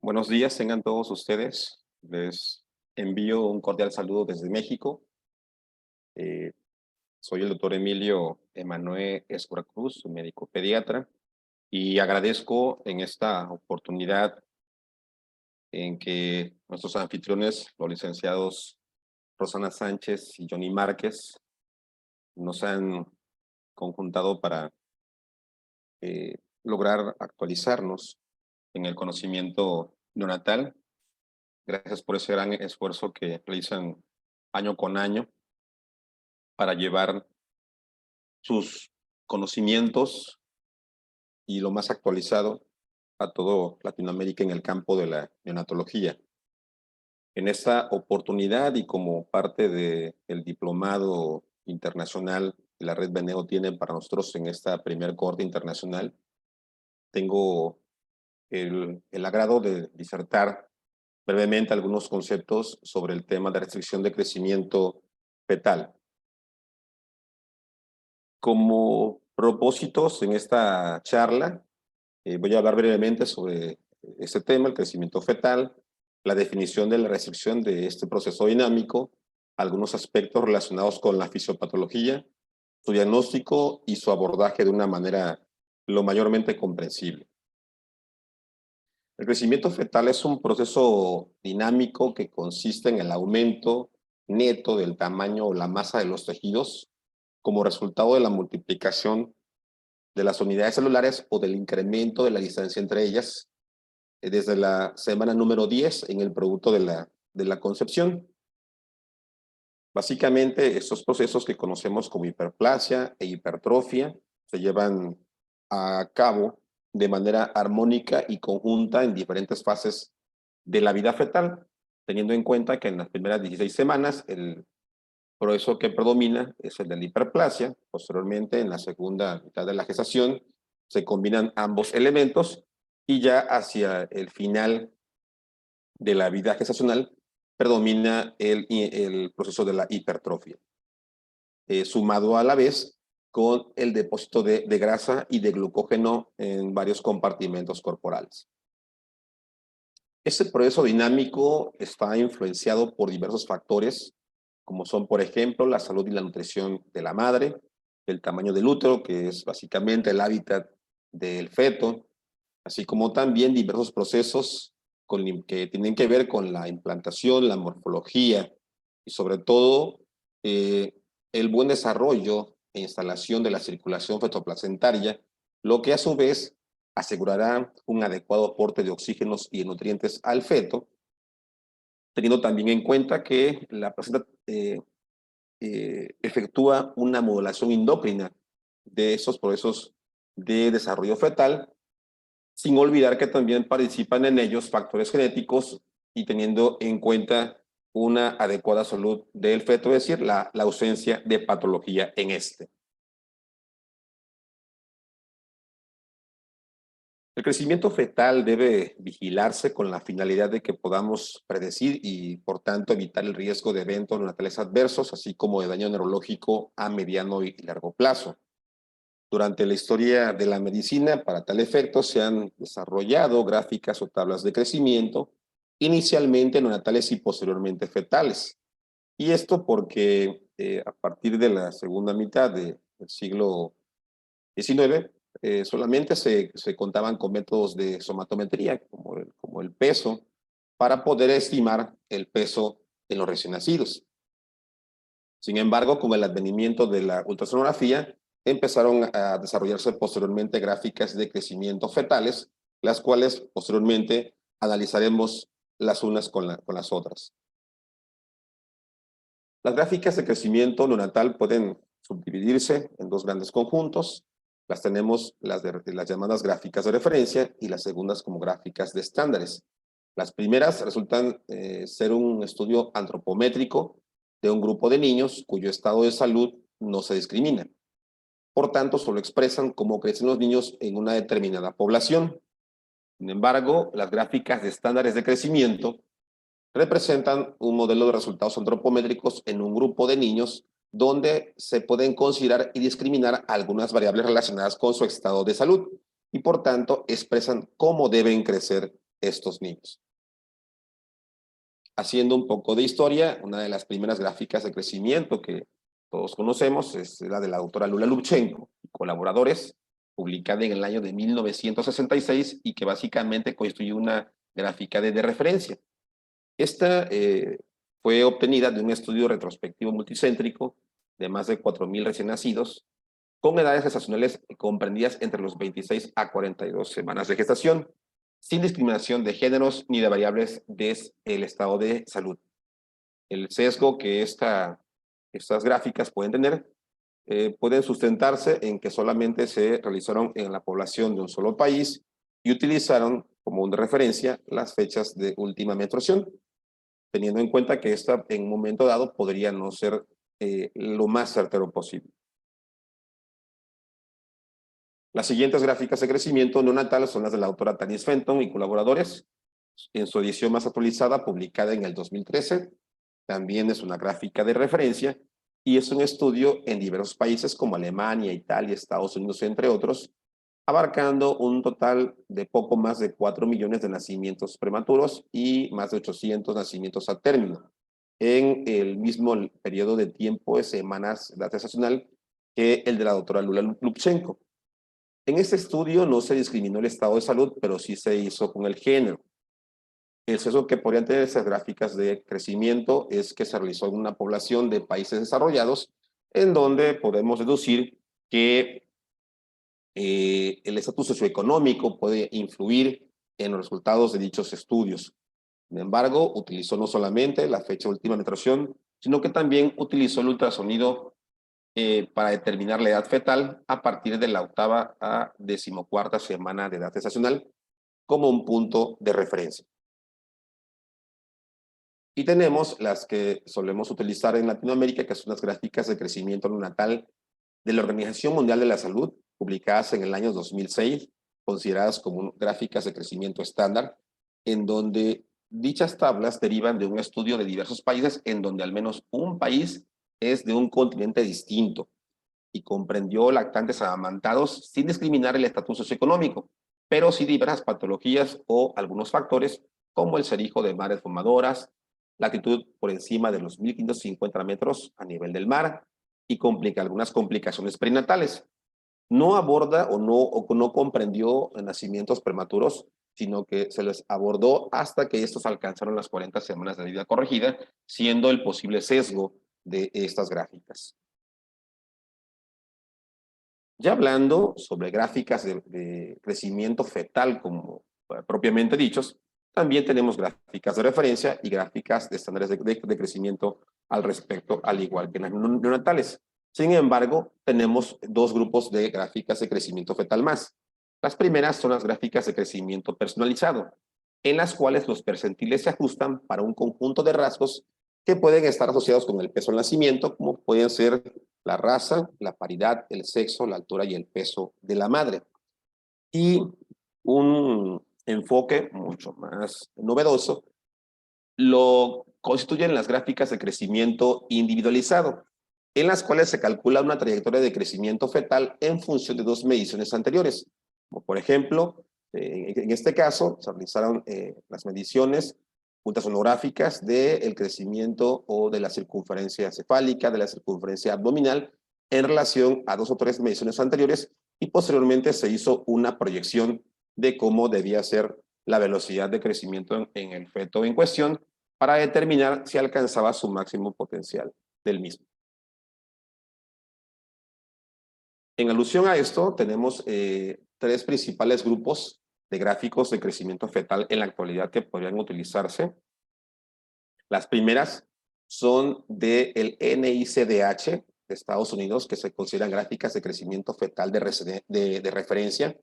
Buenos días, tengan todos ustedes. Les envío un cordial saludo desde México. Eh, Soy el doctor Emilio Emanuel Escura Cruz, un médico pediatra, y agradezco en esta oportunidad en que nuestros anfitriones, los licenciados Rosana Sánchez y Johnny Márquez, nos han conjuntado para lograr actualizarnos en el conocimiento neonatal. Gracias por ese gran esfuerzo que realizan año con año para llevar sus conocimientos y lo más actualizado a todo Latinoamérica en el campo de la neonatología. En esta oportunidad y como parte del diplomado internacional que la Red Beneo tiene para nosotros en esta primer corte internacional, tengo el agrado de disertar brevemente algunos conceptos sobre el tema de restricción de crecimiento fetal. Como propósitos en esta charla, voy a hablar brevemente sobre este tema, el crecimiento fetal, la definición de la restricción de este proceso dinámico, algunos aspectos relacionados con la fisiopatología, su diagnóstico y su abordaje de una manera lo mayormente comprensible. El crecimiento fetal es un proceso dinámico que consiste en el aumento neto del tamaño o la masa de los tejidos como resultado de la multiplicación de las unidades celulares o del incremento de la distancia entre ellas desde la semana número 10 en el producto de la concepción. Básicamente, estos procesos que conocemos como hiperplasia e hipertrofia se llevan a cabo de manera armónica y conjunta en diferentes fases de la vida fetal, teniendo en cuenta que en las primeras 16 semanas el proceso que predomina es el de la hiperplasia. Posteriormente, en la segunda mitad de la gestación, se combinan ambos elementos y ya hacia el final de la vida gestacional predomina el proceso de la hipertrofia, sumado a la vez con el depósito de grasa y de glucógeno en varios compartimentos corporales. Este proceso dinámico está influenciado por diversos factores, como son, por ejemplo, la salud y la nutrición de la madre, el tamaño del útero, que es básicamente el hábitat del feto, así como también diversos procesos que tienen que ver con la implantación, la morfología y sobre todo eh, el buen desarrollo e instalación de la circulación fetoplacentaria, lo que a su vez asegurará un adecuado aporte de oxígenos y de nutrientes al feto, teniendo también en cuenta que la placenta efectúa una modulación endocrina de esos procesos de desarrollo fetal, sin olvidar que también participan en ellos factores genéticos y teniendo en cuenta una adecuada salud del feto, es decir, la ausencia de patología en este. El crecimiento fetal debe vigilarse con la finalidad de que podamos predecir y, por tanto, evitar el riesgo de eventos neonatales adversos, así como de daño neurológico a mediano y largo plazo. Durante la historia de la medicina, para tal efecto, se han desarrollado gráficas o tablas de crecimiento, inicialmente neonatales y posteriormente fetales. Y esto porque a partir de la segunda mitad del siglo XIX, solamente se contaban con métodos de somatometría, como el peso, para poder estimar el peso en los recién nacidos. Sin embargo, con el advenimiento de la ultrasonografía, empezaron a desarrollarse posteriormente gráficas de crecimiento fetales, las cuales posteriormente analizaremos las unas con las otras. Las gráficas de crecimiento neonatal pueden subdividirse en dos grandes conjuntos. Las tenemos las llamadas gráficas de referencia y las segundas como gráficas de estándares. Las primeras resultan ser un estudio antropométrico de un grupo de niños cuyo estado de salud no se discrimina. Por tanto, solo expresan cómo crecen los niños en una determinada población. Sin embargo, las gráficas de estándares de crecimiento representan un modelo de resultados antropométricos en un grupo de niños donde se pueden considerar y discriminar algunas variables relacionadas con su estado de salud y por tanto expresan cómo deben crecer estos niños. Haciendo un poco de historia, una de las primeras gráficas de crecimiento que todos conocemos es la de la doctora Lula Lubchenco y colaboradores, publicada en el año de 1966 y que básicamente constituye una gráfica de referencia. Esta fue obtenida de un estudio retrospectivo multicéntrico de más de 4,000 recién nacidos con edades gestacionales comprendidas entre los 26 a 42 semanas de gestación, sin discriminación de géneros ni de variables del estado de salud. El sesgo que estas gráficas pueden tener pueden sustentarse en que solamente se realizaron en la población de un solo país y utilizaron como una referencia las fechas de última menstruación, teniendo en cuenta que esta en un momento dado podría no ser lo más certero posible. Las siguientes gráficas de crecimiento neonatal son las de la autora Tanis Fenton y colaboradores, en su edición más actualizada, publicada en el 2013. También es una gráfica de referencia y es un estudio en diversos países como Alemania, Italia, Estados Unidos, entre otros, abarcando un total de poco más de 4 millones de nacimientos prematuros y más de 800 nacimientos a término, en el mismo periodo de tiempo de semanas de edad gestacional que el de la doctora Lula Lubchenco. En este estudio no se discriminó el estado de salud, pero sí se hizo con el género. El sesgo que podrían tener esas gráficas de crecimiento es que se realizó en una población de países desarrollados, en donde podemos deducir que el estatus socioeconómico puede influir en los resultados de dichos estudios. Sin embargo, utilizó no solamente la fecha de última menstruación, sino que también utilizó el ultrasonido para determinar la edad fetal a partir de la 8ª a 14ª semana de edad gestacional como un punto de referencia. Y tenemos las que solemos utilizar en Latinoamérica, que son las gráficas de crecimiento neonatal de la Organización Mundial de la Salud, publicadas en el año 2006, consideradas como gráficas de crecimiento estándar, en donde dichas tablas derivan de un estudio de diversos países, en donde al menos un país es de un continente distinto y comprendió lactantes amamantados sin discriminar el estatus socioeconómico, pero sí diversas patologías o algunos factores como el ser hijo de madres fumadoras, la altitud por encima de los 1.550 metros a nivel del mar y algunas complicaciones prenatales. No aborda o no comprendió nacimientos prematuros, sino que se les abordó hasta que estos alcanzaron las 40 semanas de vida corregida, siendo el posible sesgo de estas gráficas. Ya hablando sobre gráficas de crecimiento fetal, como propiamente dichos, también tenemos gráficas de referencia y gráficas de estándares de crecimiento al respecto, al igual que en las neonatales. Sin embargo, tenemos dos grupos de gráficas de crecimiento fetal más. Las primeras son las gráficas de crecimiento personalizado, en las cuales los percentiles se ajustan para un conjunto de rasgos que pueden estar asociados con el peso al nacimiento, como pueden ser la raza, la paridad, el sexo, la altura y el peso de la madre. Y un enfoque mucho más novedoso lo constituyen las gráficas de crecimiento individualizado, en las cuales se calcula una trayectoria de crecimiento fetal en función de dos mediciones anteriores. Como por ejemplo, en este caso, se realizaron las mediciones ultrasonográficas del crecimiento o de la circunferencia cefálica, de la circunferencia abdominal, en relación a 2 o 3 mediciones anteriores, y posteriormente se hizo una proyección de cómo debía ser la velocidad de crecimiento en el feto en cuestión para determinar si alcanzaba su máximo potencial del mismo. En alusión a esto, tenemos 3 principales grupos de gráficos de crecimiento fetal en la actualidad que podrían utilizarse. Las primeras son del NICDH de Estados Unidos, que se consideran gráficas de crecimiento fetal de referencia.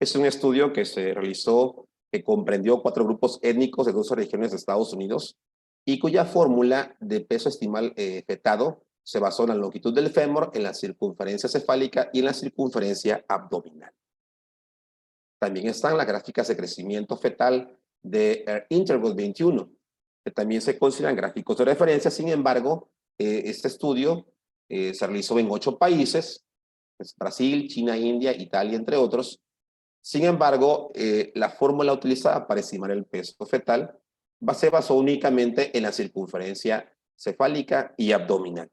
Es un estudio que se realizó, que comprendió 4 grupos étnicos de 12 regiones de Estados Unidos y cuya fórmula de peso estimal fetado se basó en la longitud del fémur, en la circunferencia cefálica y en la circunferencia abdominal. También están las gráficas de crecimiento fetal de Interval 21, que también se consideran gráficos de referencia. Sin embargo, este estudio se realizó en 8 países, Brasil, China, India, Italia, entre otros, Sin embargo, la fórmula utilizada para estimar el peso fetal se basó únicamente en la circunferencia cefálica y abdominal.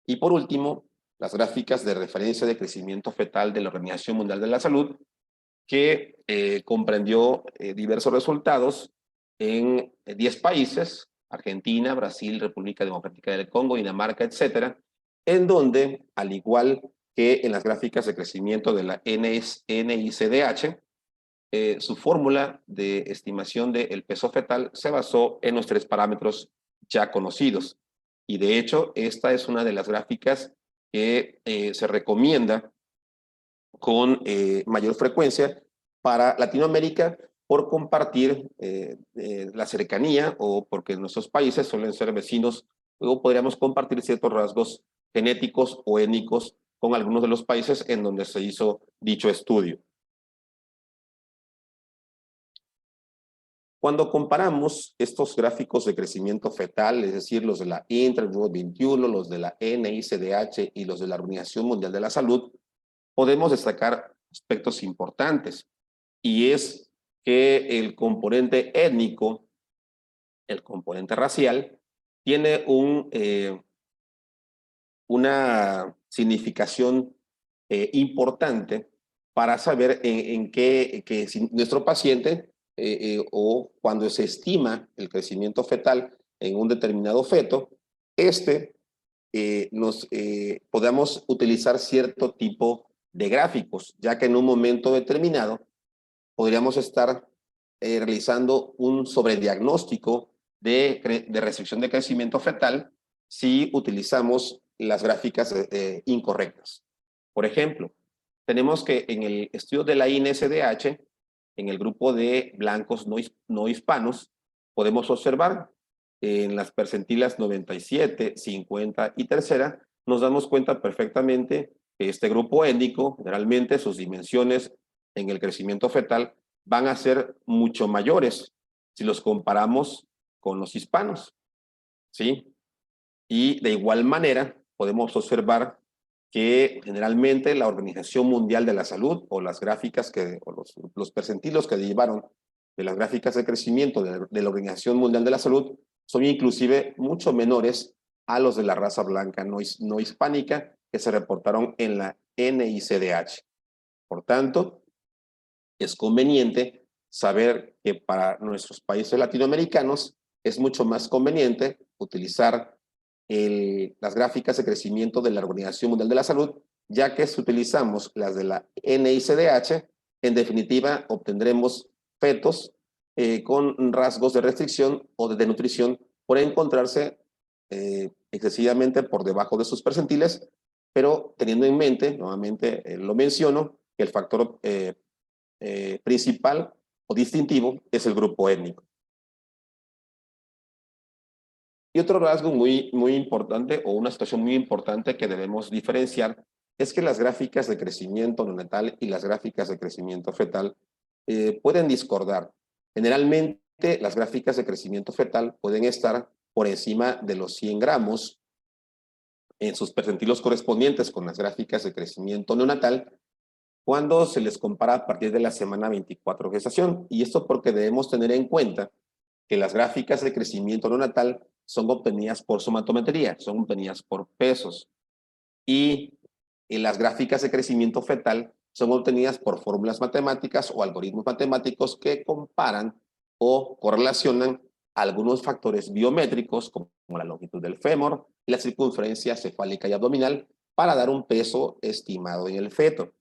Y por último, las gráficas de referencia de crecimiento fetal de la Organización Mundial de la Salud, que comprendió diversos resultados en 10 países, Argentina, Brasil, República Democrática del Congo, Dinamarca, etcétera, en donde, al igual que en las gráficas de crecimiento de la NICDH, su fórmula de estimación del peso fetal se basó en los 3 parámetros ya conocidos. Y de hecho, esta es una de las gráficas que se recomienda con mayor frecuencia para Latinoamérica por compartir la cercanía o porque nuestros países suelen ser vecinos, luego podríamos compartir ciertos rasgos genéticos o étnicos con algunos de los países en donde se hizo dicho estudio. Cuando comparamos estos gráficos de crecimiento fetal, es decir, los de la Interworld 21, los de la NICDH y los de la Organización Mundial de la Salud, podemos destacar aspectos importantes, y es que el componente étnico, el componente racial, tiene una significación importante para saber en qué que si nuestro paciente o cuando se estima el crecimiento fetal en un determinado feto, podamos utilizar cierto tipo de gráficos, ya que en un momento determinado podríamos estar realizando un sobrediagnóstico de restricción de crecimiento fetal si utilizamos las gráficas incorrectas. Por ejemplo, tenemos que en el estudio de la INSDH, en el grupo de blancos no hispanos, podemos observar en las percentilas 97, 50 y tercera, nos damos cuenta perfectamente que este grupo étnico, generalmente sus dimensiones en el crecimiento fetal van a ser mucho mayores si los comparamos con los hispanos, ¿sí? Y de igual manera podemos observar que generalmente la Organización Mundial de la Salud o las gráficas o los percentilos que derivaron de las gráficas de crecimiento de la Organización Mundial de la Salud son inclusive mucho menores a los de la raza blanca no hispánica que se reportaron en la NICDH. Por tanto, es conveniente saber que para nuestros países latinoamericanos es mucho más conveniente utilizar las gráficas de crecimiento de la Organización Mundial de la Salud, ya que si utilizamos las de la NICDH, en definitiva obtendremos fetos con rasgos de restricción o de desnutrición por encontrarse excesivamente por debajo de sus percentiles, pero teniendo en mente, nuevamente lo menciono, que el factor principal o distintivo es el grupo étnico. Y otro rasgo muy importante o una situación muy importante que debemos diferenciar es que las gráficas de crecimiento neonatal y las gráficas de crecimiento fetal pueden discordar. Generalmente las gráficas de crecimiento fetal pueden estar por encima de los 100 gramos en sus percentilos correspondientes con las gráficas de crecimiento neonatal cuando se les compara a partir de la semana 24 de gestación. Y esto porque debemos tener en cuenta que las gráficas de crecimiento neonatal son obtenidas por somatometría, son obtenidas por pesos. Y las gráficas de crecimiento fetal son obtenidas por fórmulas matemáticas o algoritmos matemáticos que comparan o correlacionan algunos factores biométricos como la longitud del fémur y la circunferencia cefálica y abdominal para dar un peso estimado en el feto.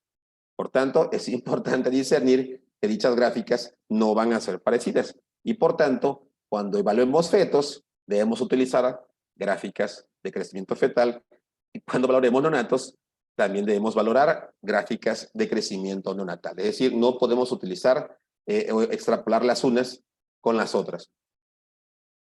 Por tanto, es importante discernir que dichas gráficas no van a ser parecidas y por tanto, cuando evaluemos fetos, debemos utilizar gráficas de crecimiento fetal y cuando valoremos neonatos, también debemos valorar gráficas de crecimiento neonatal. Es decir, no podemos utilizar o extrapolar las unas con las otras.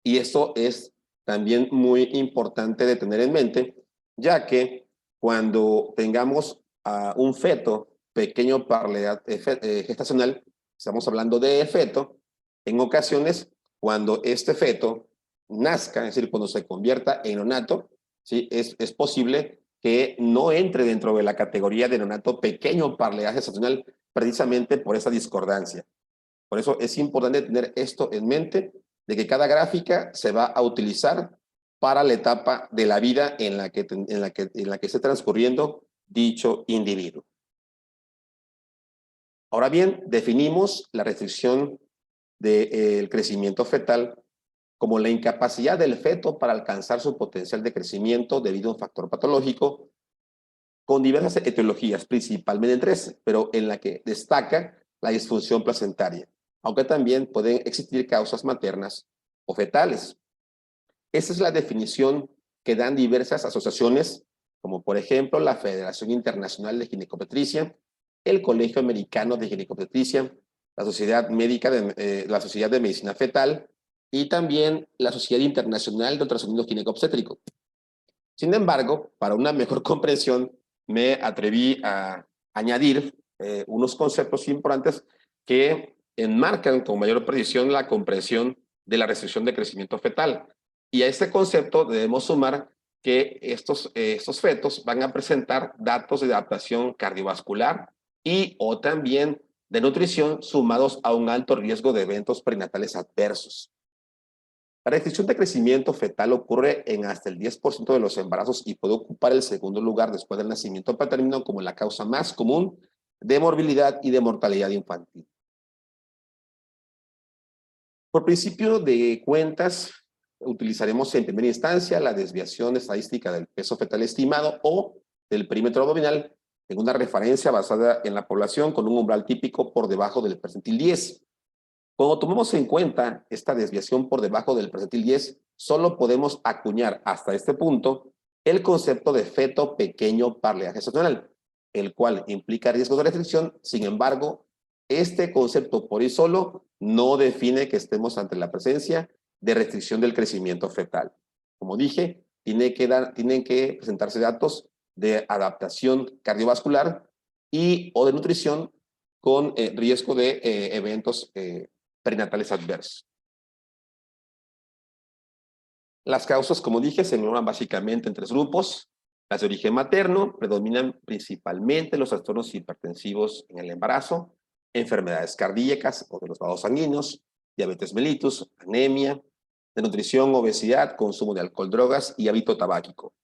Y esto es también muy importante de tener en mente, ya que cuando tengamos a un feto pequeño para la edad gestacional, estamos hablando de feto, en ocasiones cuando este feto nazca, es decir, cuando se convierta en neonato, ¿sí? es posible que no entre dentro de la categoría de neonato pequeño para la edad gestacional, precisamente por esa discordancia. Por eso es importante tener esto en mente, de que cada gráfica se va a utilizar para la etapa de la vida en la que esté transcurriendo dicho individuo. Ahora bien, definimos la restricción del crecimiento fetal como la incapacidad del feto para alcanzar su potencial de crecimiento debido a un factor patológico con diversas etiologías, principalmente en tres, pero en la que destaca la disfunción placentaria, aunque también pueden existir causas maternas o fetales. Esa es la definición que dan diversas asociaciones, como por ejemplo la Federación Internacional de Ginecobstetricia, el Colegio Americano de Ginecobstetricia, la la Sociedad de Medicina Fetal y también la Sociedad Internacional de Ultrasonido Ginecobstétrico. Sin embargo, para una mejor comprensión, me atreví a añadir unos conceptos importantes que enmarcan con mayor precisión la comprensión de la restricción de crecimiento fetal. Y a este concepto debemos sumar que estos fetos van a presentar datos de adaptación cardiovascular y o también de nutrición sumados a un alto riesgo de eventos prenatales adversos. La restricción de crecimiento fetal ocurre en hasta el 10% de los embarazos y puede ocupar el segundo lugar después del nacimiento paterno como la causa más común de morbilidad y de mortalidad infantil. Por principio de cuentas, utilizaremos en primera instancia la desviación estadística del peso fetal estimado o del perímetro abdominal en una referencia basada en la población con un umbral típico por debajo del percentil 10. Cuando tomemos en cuenta esta desviación por debajo del percentil 10, solo podemos acuñar hasta este punto el concepto de feto pequeño para la edad gestacional, el cual implica riesgos de restricción. Sin embargo, este concepto por sí solo no define que estemos ante la presencia de restricción del crecimiento fetal. Como dije, tienen que presentarse datos de adaptación cardiovascular y o de nutrición con riesgo de eventos prenatales adversos. Las causas, como dije, se engloban básicamente en tres grupos. Las de origen materno predominan principalmente los trastornos hipertensivos en el embarazo, enfermedades cardíacas o de los vasos sanguíneos, diabetes mellitus, anemia, de nutrición, obesidad, consumo de alcohol, drogas y hábito tabáquico.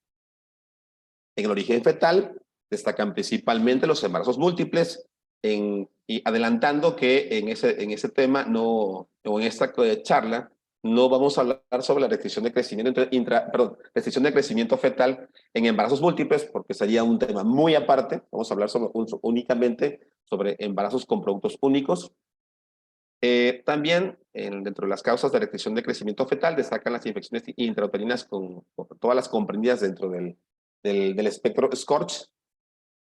En el origen fetal destacan principalmente los embarazos múltiples, y adelantando que en ese tema o en esta charla no vamos a hablar sobre la restricción de crecimiento restricción de crecimiento fetal en embarazos múltiples, porque sería un tema muy aparte. Vamos a hablar únicamente sobre embarazos con productos únicos. También dentro de las causas de restricción de crecimiento fetal destacan las infecciones intrauterinas con todas las comprendidas dentro del espectro SCORCH,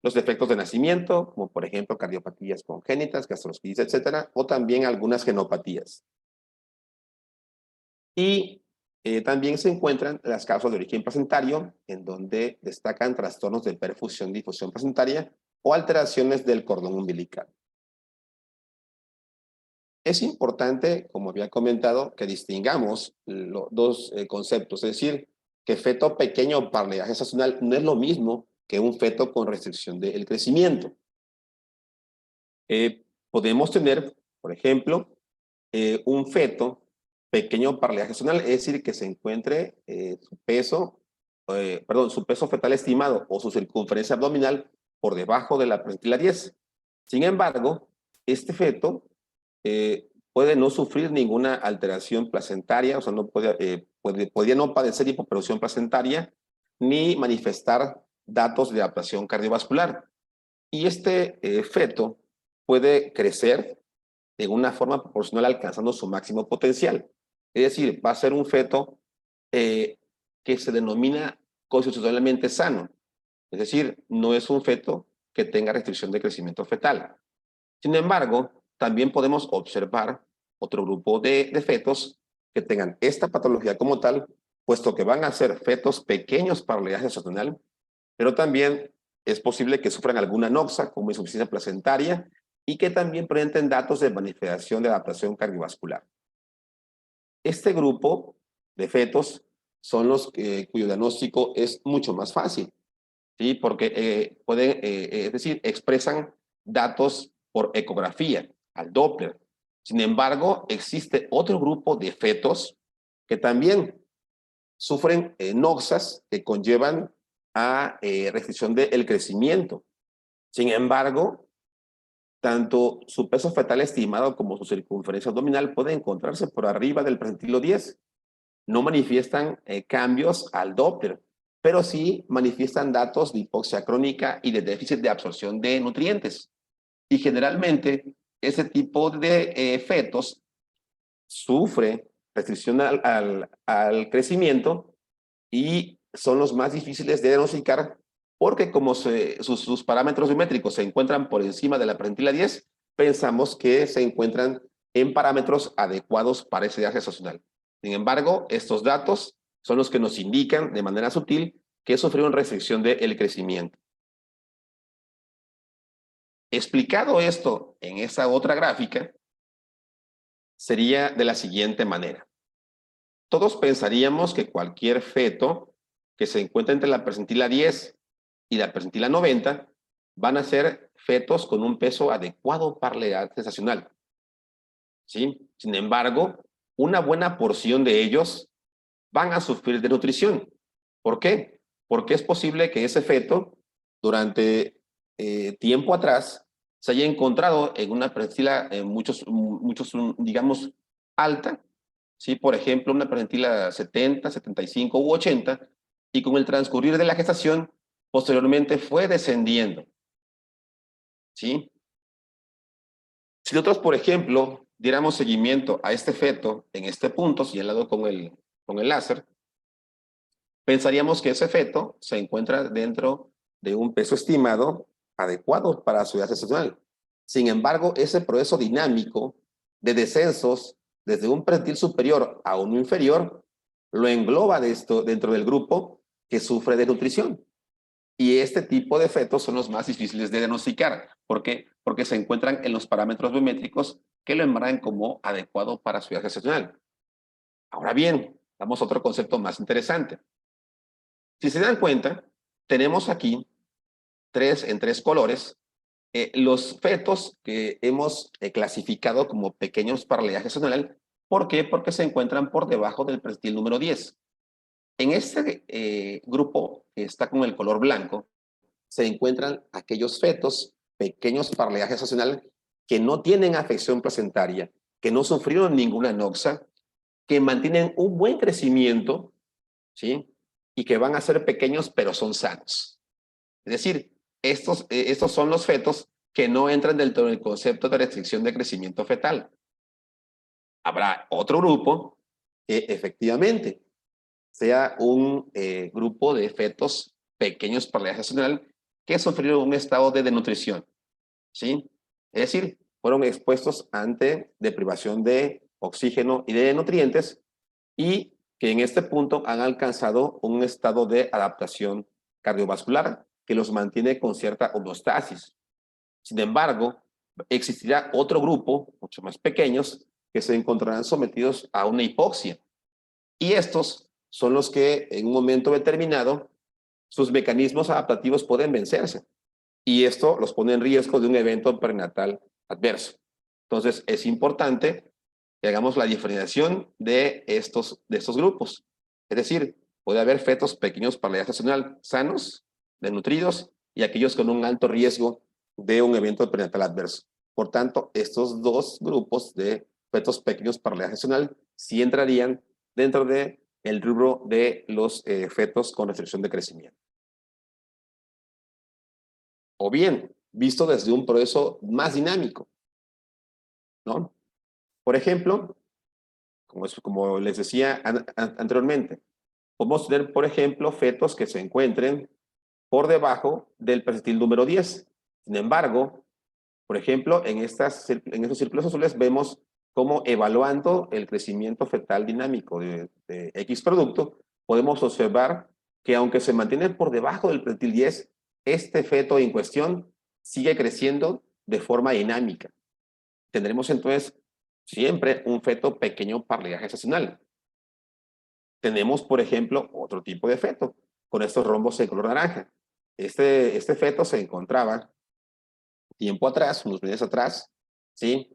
los defectos de nacimiento, como por ejemplo cardiopatías congénitas, gastrosquisis, etcétera, o también algunas genopatías. Y también se encuentran las causas de origen placentario, en donde destacan trastornos de perfusión y difusión placentaria o alteraciones del cordón umbilical. Es importante, como había comentado, que distingamos los dos conceptos, es decir, que feto pequeño para la edad gestacional no es lo mismo que un feto con restricción del crecimiento. Podemos tener, por ejemplo, un feto pequeño para la edad gestacional, es decir, que se encuentre su peso fetal estimado o su circunferencia abdominal por debajo de la percentila 10. Sin embargo, este feto puede no sufrir ninguna alteración placentaria, o sea, podría no padecer hipoperfusión placentaria ni manifestar datos de adaptación cardiovascular. Y este feto puede crecer de una forma proporcional alcanzando su máximo potencial. Es decir, va a ser un feto que se denomina constitucionalmente sano. Es decir, no es un feto que tenga restricción de crecimiento fetal. Sin embargo, también podemos observar otro grupo de fetos que tengan esta patología como tal, puesto que van a ser fetos pequeños para la edad gestacional, pero también es posible que sufran alguna noxa, como insuficiencia placentaria, y que también presenten datos de manifestación de adaptación cardiovascular. Este grupo de fetos son los cuyo diagnóstico es mucho más fácil. ¿sí? Porque pueden, es decir, expresan datos por ecografía, al Doppler. Sin embargo, existe otro grupo de fetos que también sufren noxas que conllevan a restricción del crecimiento. Sin embargo, tanto su peso fetal estimado como su circunferencia abdominal pueden encontrarse por arriba del percentilo 10. No manifiestan cambios al Doppler, pero sí manifiestan datos de hipoxia crónica y de déficit de absorción de nutrientes. Y generalmente, ese tipo de fetos sufre restricción al crecimiento y son los más difíciles de diagnosticar porque como sus parámetros biométricos se encuentran por encima de la percentila 10, pensamos que se encuentran en parámetros adecuados para esa edad gestacional. Sin embargo, estos datos son los que nos indican de manera sutil que sufrieron restricción del crecimiento. Explicado esto en esa otra gráfica, sería de la siguiente manera. Todos pensaríamos que cualquier feto que se encuentre entre la percentila 10 y la percentila 90 van a ser fetos con un peso adecuado para la edad gestacional. ¿Sí? Sin embargo, una buena porción de ellos van a sufrir de nutrición. ¿Por qué? Porque es posible que ese feto, durante tiempo atrás, se haya encontrado en una percentila muchos, digamos, alta, ¿sí? Por ejemplo, una percentila 70, 75 u 80, y con el transcurrir de la gestación, posteriormente fue descendiendo, ¿sí? Si nosotros, por ejemplo, diéramos seguimiento a este feto en este punto, señalado con el láser, pensaríamos que ese feto se encuentra dentro de un peso estimado adecuado para su edad gestacional. Sin embargo, ese proceso dinámico de descensos desde un percentil superior a uno inferior lo engloba dentro del grupo que sufre de nutrición. Y este tipo de fetos son los más difíciles de diagnosticar. ¿Por qué? Porque se encuentran en los parámetros biométricos que lo enmarcan como adecuado para su edad gestacional. Ahora bien, damos otro concepto más interesante. Si se dan cuenta, tenemos aquí en tres colores los fetos que hemos clasificado como pequeños para la edad gestacional. ¿Por qué? Porque se encuentran por debajo del percentil número 10. En este grupo que está con el color blanco, se encuentran aquellos fetos pequeños para la edad gestacional que no tienen afección placentaria, que no sufrieron ninguna noxa, que mantienen un buen crecimiento, ¿sí? Y que van a ser pequeños pero son sanos. Es decir, estos son los fetos que no entran dentro del concepto de restricción de crecimiento fetal. Habrá otro grupo que efectivamente sea un grupo de fetos pequeños para la edad gestacional que sufrieron un estado de desnutrición, ¿sí? Es decir, fueron expuestos ante deprivación de oxígeno y de nutrientes y que en este punto han alcanzado un estado de adaptación cardiovascular que los mantiene con cierta homeostasis. Sin embargo, existirá otro grupo, mucho más pequeños, que se encontrarán sometidos a una hipoxia. Y estos son los que en un momento determinado sus mecanismos adaptativos pueden vencerse. Y esto los pone en riesgo de un evento prenatal adverso. Entonces, es importante que hagamos la diferenciación de estos grupos. Es decir, puede haber fetos pequeños para la edad gestacional sanos, desnutridos, y aquellos con un alto riesgo de un evento prenatal adverso. Por tanto, estos dos grupos de fetos pequeños para la edad gestacional sí entrarían dentro del rubro de los fetos con restricción de crecimiento. O bien, visto desde un proceso más dinámico, ¿no? Por ejemplo, como les decía anteriormente, podemos tener, por ejemplo, fetos que se encuentren por debajo del percentil número 10. Sin embargo, por ejemplo, en estos círculos azules vemos cómo evaluando el crecimiento fetal dinámico de X producto, podemos observar que aunque se mantiene por debajo del percentil 10, este feto en cuestión sigue creciendo de forma dinámica. Tendremos entonces siempre un feto pequeño para la edad gestacional. Tenemos, por ejemplo, otro tipo de feto, con estos rombos de color naranja. Este feto se encontraba tiempo atrás, unos meses atrás, ¿sí?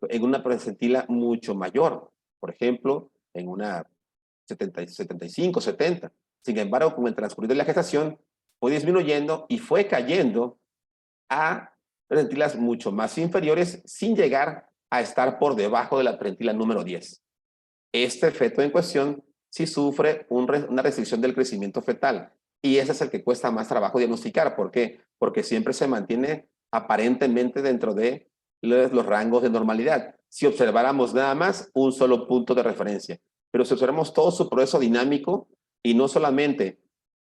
En una percentila mucho mayor, por ejemplo, en una 75, 70. Sin embargo, con el transcurrir de la gestación, fue disminuyendo y fue cayendo a percentilas mucho más inferiores sin llegar a estar por debajo de la percentila número 10. Este feto en cuestión sí sufre una restricción del crecimiento fetal y ese es el que cuesta más trabajo diagnosticar. ¿Por qué? Porque siempre se mantiene aparentemente dentro de los rangos de normalidad. Si observáramos nada más un solo punto de referencia, pero si observamos todo su proceso dinámico y no solamente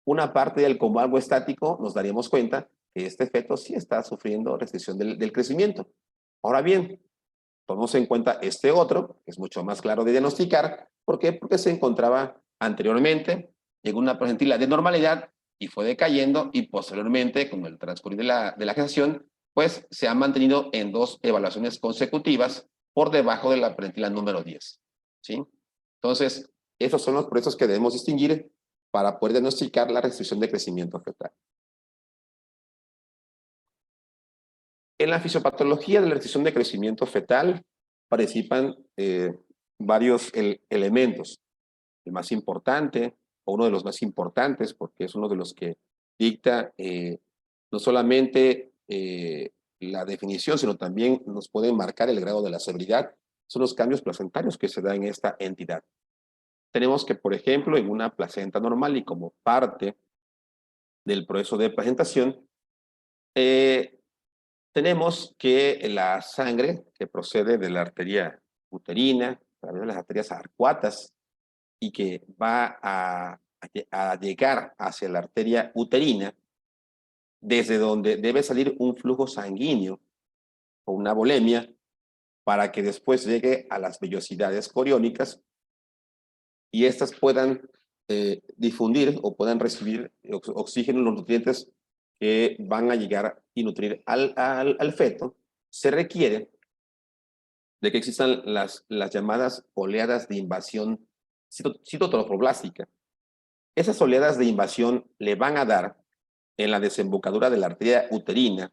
una parte del como algo estático, nos daríamos cuenta que este feto sí está sufriendo restricción del crecimiento. Ahora bien, tomemos en cuenta este otro, que es mucho más claro de diagnosticar. ¿Por qué? Porque se encontraba anteriormente en una percentila de normalidad y fue decayendo y posteriormente, con el transcurrir de la gestación, pues se ha mantenido en 2 evaluaciones consecutivas por debajo de la percentila número 10. ¿Sí? Entonces, esos son los procesos que debemos distinguir para poder diagnosticar la restricción de crecimiento fetal. En la fisiopatología de la restricción de crecimiento fetal participan varios elementos. El más importante, o uno de los más importantes, porque es uno de los que dicta no solamente la definición, sino también nos puede marcar el grado de la severidad, son los cambios placentarios que se dan en esta entidad. Tenemos que, por ejemplo, en una placenta normal y como parte del proceso de presentación, tenemos que la sangre que procede de la arteria uterina, a través de las arterias arcuatas, y que va a llegar hacia la arteria uterina, desde donde debe salir un flujo sanguíneo o una volemia, para que después llegue a las vellosidades coriónicas y éstas puedan difundir o puedan recibir oxígeno, los nutrientes que van a llegar y nutrir al feto. Se requiere de que existan las llamadas oleadas de invasión citotrofoblástica. Esas oleadas de invasión le van a dar en la desembocadura de la arteria uterina,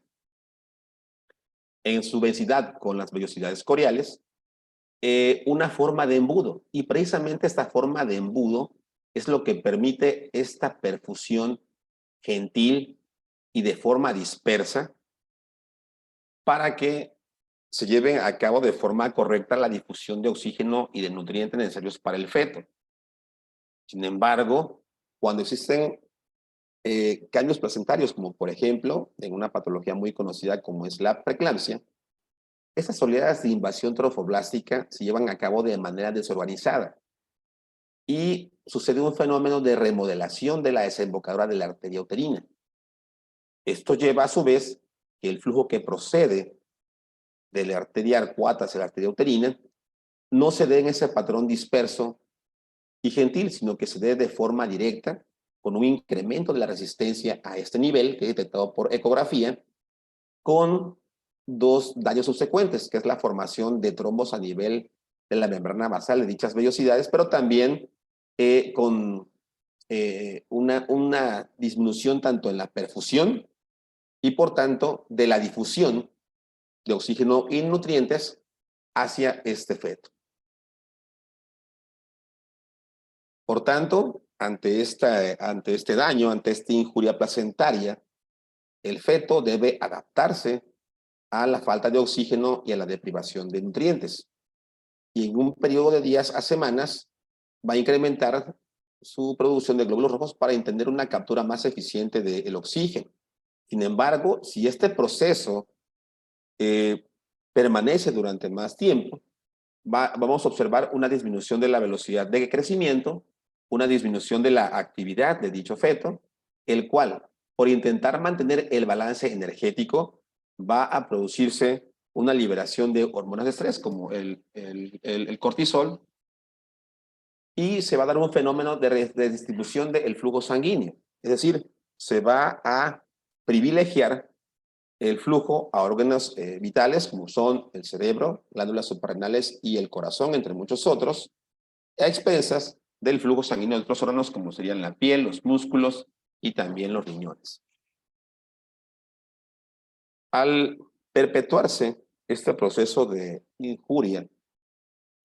en su densidad con las vellosidades coriales, una forma de embudo. Y precisamente esta forma de embudo es lo que permite esta perfusión gentil y de forma dispersa para que se lleve a cabo de forma correcta la difusión de oxígeno y de nutrientes necesarios para el feto. Sin embargo, cuando existen cambios placentarios, como por ejemplo, en una patología muy conocida como es la preeclampsia, estas oleadas de invasión trofoblástica se llevan a cabo de manera desorganizada y sucede un fenómeno de remodelación de la desembocadura de la arteria uterina. Esto lleva a su vez que el flujo que procede de la arteria arcuata hacia la arteria uterina no se dé en ese patrón disperso y gentil, sino que se dé de forma directa, con un incremento de la resistencia a este nivel, que es detectado por ecografía, con 2 daños subsecuentes, que es la formación de trombos a nivel de la membrana basal de dichas vellosidades, pero también con una disminución tanto en la perfusión y por tanto de la difusión de oxígeno y nutrientes hacia este feto. Por tanto, ante este daño, ante esta injuria placentaria, el feto debe adaptarse a la falta de oxígeno y a la deprivación de nutrientes. Y en un periodo de días a semanas va a incrementar su producción de glóbulos rojos para entender una captura más eficiente del oxígeno. Sin embargo, si este proceso permanece durante más tiempo, vamos a observar una disminución de la velocidad de crecimiento, una disminución de la actividad de dicho feto, el cual, por intentar mantener el balance energético, va a producirse una liberación de hormonas de estrés como el cortisol y se va a dar un fenómeno de distribución del flujo sanguíneo. Es decir, se va a privilegiar el flujo a órganos vitales como son el cerebro, glándulas suprarrenales y el corazón, entre muchos otros, a expensas del flujo sanguíneo de otros órganos como serían la piel, los músculos y también los riñones. Al perpetuarse este proceso de injuria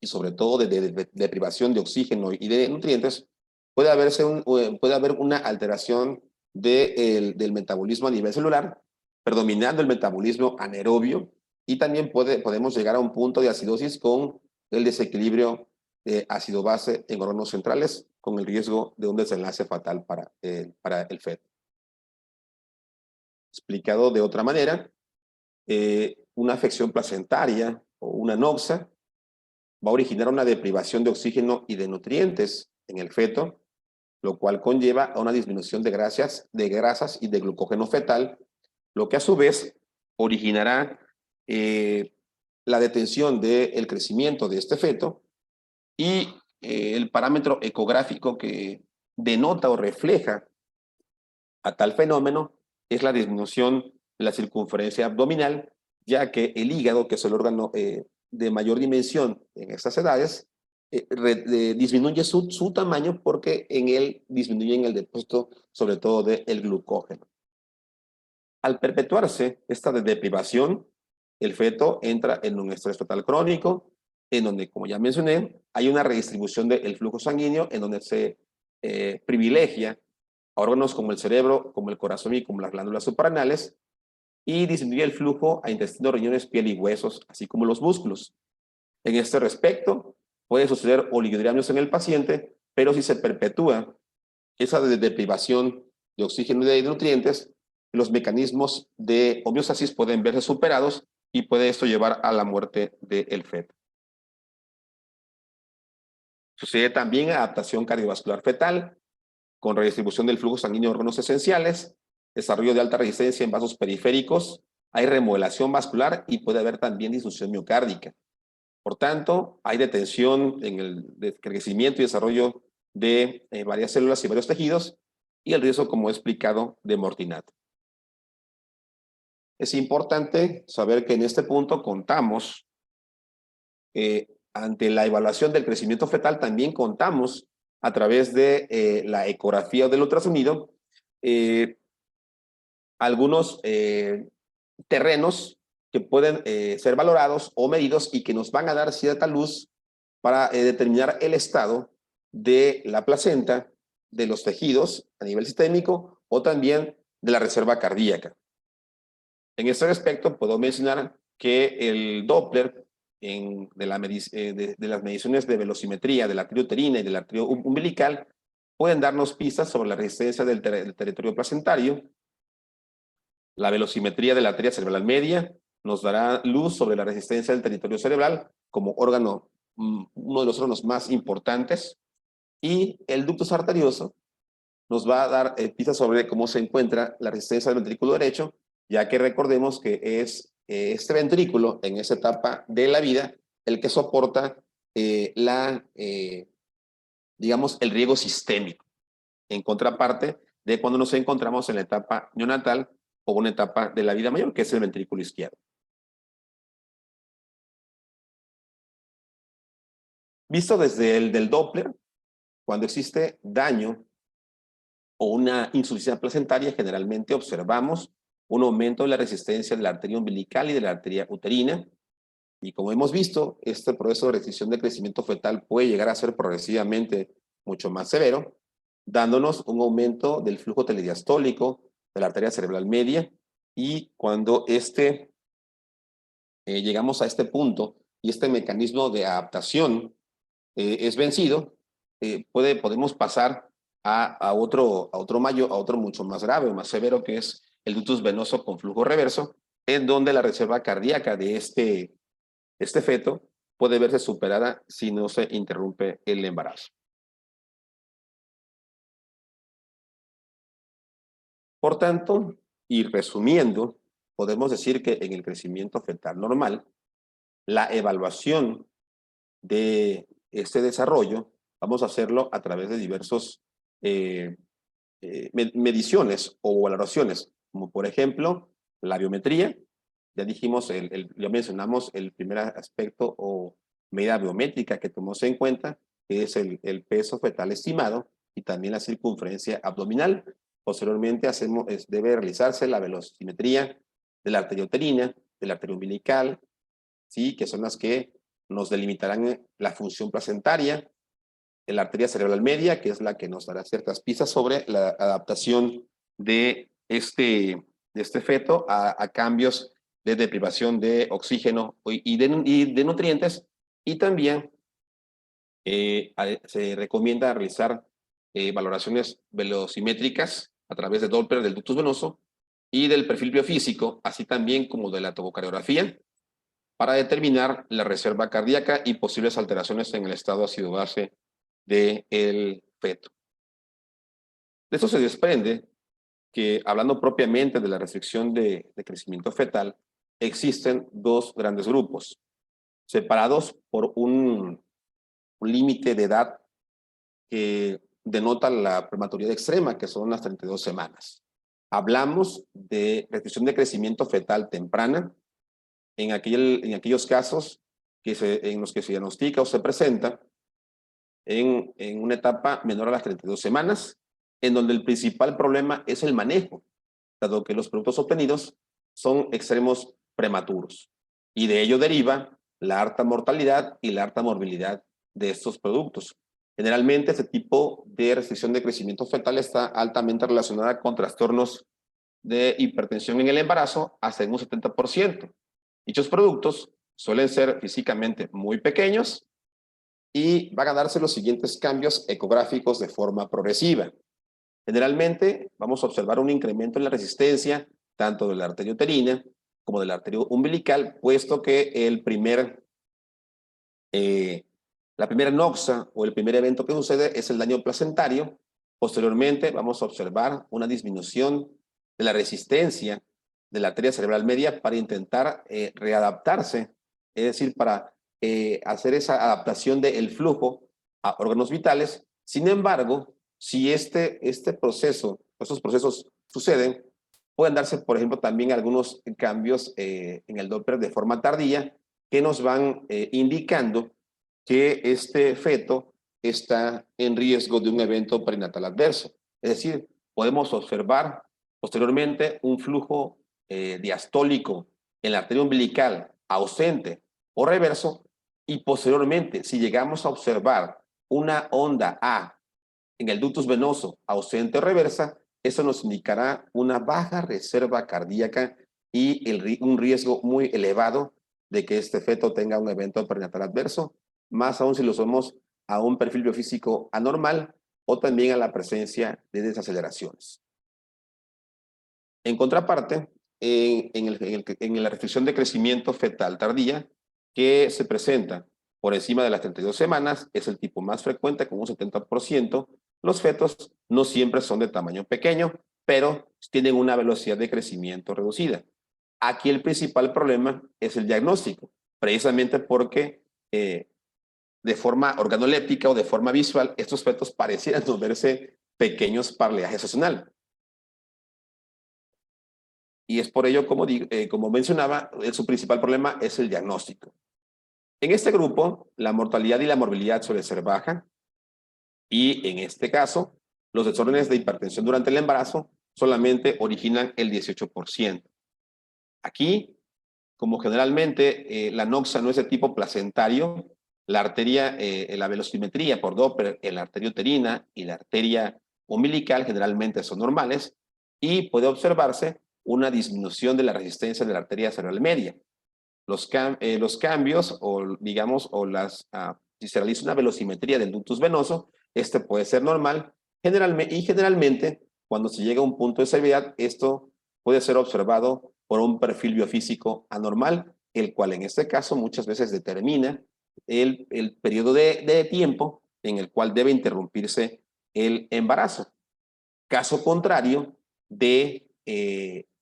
y sobre todo de privación de oxígeno y de nutrientes, puede haber una alteración del metabolismo a nivel celular, predominando el metabolismo anaerobio, y también podemos llegar a un punto de acidosis con el desequilibrio de ácido-base en órganos centrales, con el riesgo de un desenlace fatal para el feto. Explicado de otra manera, una afección placentaria o una noxa va a originar una deprivación de oxígeno y de nutrientes en el feto, lo cual conlleva a una disminución de grasas y de glucógeno fetal, lo que a su vez originará la detención del crecimiento de este feto, y el parámetro ecográfico que denota o refleja a tal fenómeno es la disminución de la circunferencia abdominal, ya que el hígado, que es el órgano de mayor dimensión en estas edades, disminuye su tamaño porque en él disminuye el depósito sobre todo del glucógeno. Al perpetuarse esta deprivación, el feto entra en un estrés fetal crónico, en donde, como ya mencioné, hay una redistribución del flujo sanguíneo, en donde se privilegia a órganos como el cerebro, como el corazón y como las glándulas suprarrenales, y disminuye el flujo a intestino, riñones, piel y huesos, así como los músculos. En este respecto, puede suceder oligohidramnios en el paciente, pero si se perpetúa esa deprivación de oxígeno y de nutrientes, los mecanismos de homeostasis pueden verse superados y puede esto llevar a la muerte del feto. Sucede también adaptación cardiovascular fetal, con redistribución del flujo sanguíneo de órganos esenciales, desarrollo de alta resistencia en vasos periféricos, hay remodelación vascular y puede haber también disfunción miocárdica. Por tanto, hay detención en el crecimiento y desarrollo de varias células y varios tejidos, y el riesgo, como he explicado, de mortinato. Es importante saber que en este punto contamos, ante la evaluación del crecimiento fetal, también contamos a través de la ecografía o del ultrasonido, algunos terrenos que pueden ser valorados o medidos y que nos van a dar cierta luz para determinar el estado de la placenta, de los tejidos a nivel sistémico o también de la reserva cardíaca. En este respecto, puedo mencionar que el Doppler de las mediciones de velocimetría de la arteria uterina y de la arteria umbilical pueden darnos pistas sobre la resistencia del territorio placentario. La velocimetría de la arteria cerebral media nos dará luz sobre la resistencia del territorio cerebral como órgano, uno de los órganos más importantes, y el ductus arterioso nos va a dar pistas sobre cómo se encuentra la resistencia del ventrículo derecho, ya que recordemos que es este ventrículo en esa etapa de la vida el que soporta digamos, el riego sistémico, en contraparte de cuando nos encontramos en la etapa neonatal o una etapa de la vida mayor, que es el ventrículo izquierdo. Visto desde el del Doppler, cuando existe daño o una insuficiencia placentaria, generalmente observamos un aumento de la resistencia de la arteria umbilical y de la arteria uterina. Y como hemos visto, este proceso de restricción de crecimiento fetal puede llegar a ser progresivamente mucho más severo, dándonos un aumento del flujo telediastólico de la arteria cerebral media. Y cuando llegamos a este punto y este mecanismo de adaptación es vencido, podemos pasar a otro mucho más grave o más severo, que es el ductus venoso con flujo reverso, en donde la reserva cardíaca de este feto puede verse superada si no se interrumpe el embarazo. Por tanto, y resumiendo, podemos decir que en el crecimiento fetal normal, la evaluación de este desarrollo vamos a hacerlo a través de diversos mediciones o valoraciones, como por ejemplo la biometría. Ya dijimos, ya mencionamos el primer aspecto o medida biométrica que tomamos en cuenta, que es el peso fetal estimado y también la circunferencia abdominal. Posteriormente debe realizarse la velocimetría de la arteria uterina, de la arteria umbilical, ¿sí? Que son las que nos delimitarán la función placentaria, de la arteria cerebral media, que es la que nos dará ciertas pistas sobre la adaptación de este feto a cambios de deprivación de oxígeno y de nutrientes, y también se recomienda realizar valoraciones velocimétricas a través de Doppler del ductus venoso y del perfil biofísico, así también como de la tomocardiografía, para determinar la reserva cardíaca y posibles alteraciones en el estado ácido-base del feto. De esto se desprende que, hablando propiamente de la restricción de crecimiento fetal, existen dos grandes grupos, separados por un límite de edad que denota la prematuridad extrema, que son las 32 semanas. Hablamos de restricción de crecimiento fetal temprana en aquellos casos en los que se diagnostica o se presenta en una etapa menor a las 32 semanas, en donde el principal problema es el manejo, dado que los productos obtenidos son extremos prematuros. Y de ello deriva la alta mortalidad y la alta morbilidad de estos productos. Generalmente, este tipo de restricción de crecimiento fetal está altamente relacionada con trastornos de hipertensión en el embarazo hasta en un 70%. Dichos productos suelen ser físicamente muy pequeños y van a darse los siguientes cambios ecográficos de forma progresiva. Generalmente vamos a observar un incremento en la resistencia tanto de la arteria uterina como de la arteria umbilical, puesto que la primera noxa o el primer evento que sucede es el daño placentario. Posteriormente vamos a observar una disminución de la resistencia de la arteria cerebral media para intentar readaptarse, es decir, para hacer esa adaptación del flujo a órganos vitales. Sin embargo, si estos procesos suceden, pueden darse, por ejemplo, también algunos cambios en el Doppler de forma tardía que nos van indicando que este feto está en riesgo de un evento perinatal adverso. Es decir, podemos observar posteriormente un flujo diastólico en la arteria umbilical ausente o reverso, y posteriormente, si llegamos a observar una onda A en el ductus venoso ausente o reversa, eso nos indicará una baja reserva cardíaca y un riesgo muy elevado de que este feto tenga un evento perinatal adverso, más aún si lo somos a un perfil biofísico anormal o también a la presencia de desaceleraciones. En contraparte, en la restricción de crecimiento fetal tardía, que se presenta por encima de las 32 semanas, es el tipo más frecuente, con un 70%. Los fetos no siempre son de tamaño pequeño, pero tienen una velocidad de crecimiento reducida. Aquí el principal problema es el diagnóstico, precisamente porque de forma organoléptica o de forma visual, estos fetos parecieran no verse pequeños para el gestacional. Y es por ello, como mencionaba, su principal problema es el diagnóstico. En este grupo, la mortalidad y la morbilidad suele ser baja, y en este caso, los desórdenes de hipertensión durante el embarazo solamente originan el 18%. Aquí, como generalmente la noxa no es de tipo placentario, la velocimetría por Doppler en la arteria uterina y la arteria umbilical generalmente son normales, y puede observarse una disminución de la resistencia de la arteria cerebral media. Los cambios, o digamos, si se realiza una velocimetría del ductus venoso, este puede ser normal, y generalmente, cuando se llega a un punto de severidad, esto puede ser observado por un perfil biofísico anormal, el cual en este caso muchas veces determina el periodo de tiempo en el cual debe interrumpirse el embarazo. Caso contrario de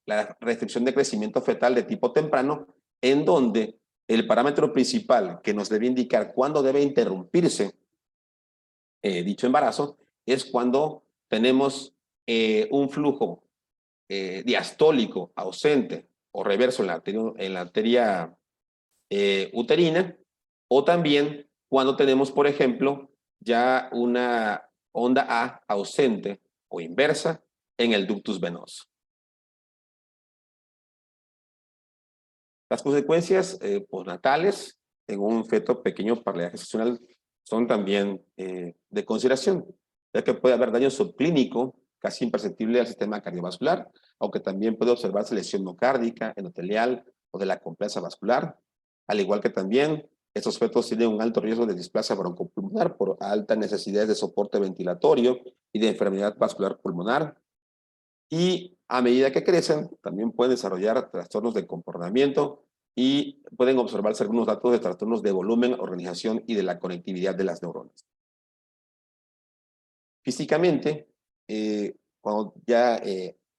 la restricción de crecimiento fetal de tipo temprano, en donde el parámetro principal que nos debe indicar cuándo debe interrumpirse dicho embarazo es cuando tenemos un flujo diastólico ausente o reverso en la arteria uterina, o también cuando tenemos, por ejemplo, ya una onda A ausente o inversa en el ductus venoso. Las consecuencias postnatales en un feto pequeño para la edad gestacional son también de consideración, ya que puede haber daño subclínico casi imperceptible al sistema cardiovascular, aunque también puede observarse lesión miocárdica, endotelial o de la compleja vascular, al igual que también estos fetos tienen un alto riesgo de displasia broncopulmonar por alta necesidad de soporte ventilatorio y de enfermedad vascular pulmonar. Y a medida que crecen, también pueden desarrollar trastornos de comportamiento y pueden observarse algunos datos de trastornos de volumen, organización y de la conectividad de las neuronas. Físicamente, cuando ya